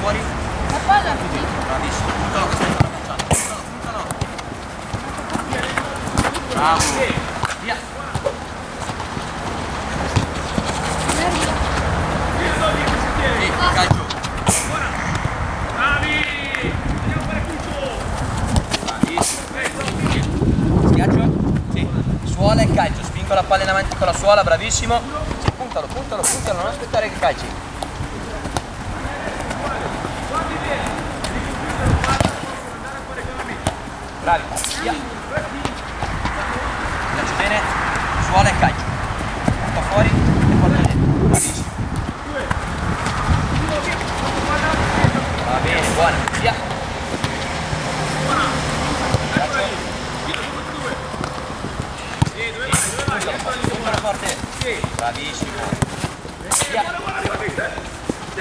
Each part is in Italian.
fuori. Bravissimo, puntalo che stai calciando. Puntalo. Bravo. Via. Sì, calcio. Schiaccio? Sì. Suola e calcio, spingo la palla in avanti con la suola, bravissimo. Sì, puntalo, non aspettare che calci. Bravi, via. Calcio bene, suola e calcio. Punta fuori e porta dentro. Bravissimo. Va bene, buona, via. Puntalo forte. Bravissimo. Via.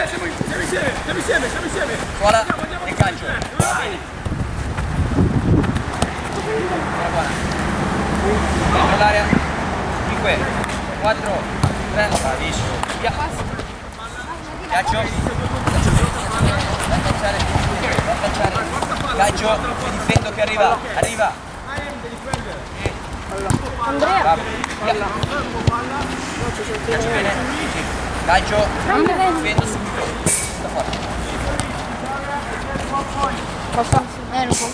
Siamo insieme. Suola e calcio. Va bene. Buona. Dentro l'area. 5, 4, 3. Bravissimo. Via. Calcio. Da calciare. Calcio. Difendo che arriva. Andrea. Bravo. Via. Calcio bene. Calcio. Difendo subito. Da fuori. Posso? Non può.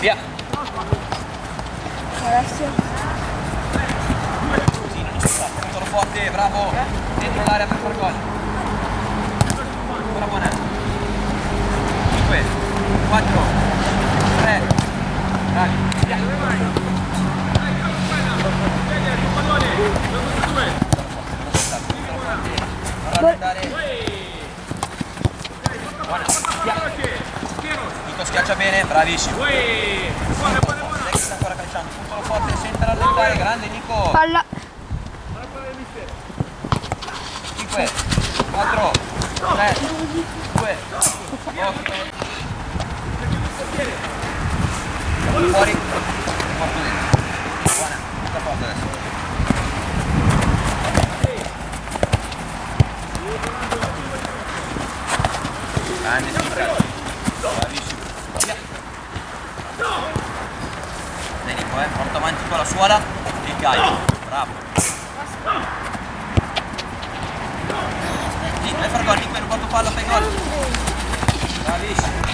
Via. Alessio. Sì, non ci sta. Puntalo forte, bravo. Dentro l'area per far gol. Ancora buona. 5, 4, 3. Bravi. Via. Non andare. Buona. Via. Nico schiaccia bene, bravissimo. Lei sta ancora calciando, puntalo forte, senta rallentare, grande Nico. Palla. 5, 4, 3, 2, 1. Fuori. Porto dentro. Buona, tutta forte adesso. Grande spinta. Bravissimo. Via. Dai Nico, porta avanti con la suola e il calcio. Bravo. Sì, vai a far gol Nico, non porto palla, fai gol. Bravissimo.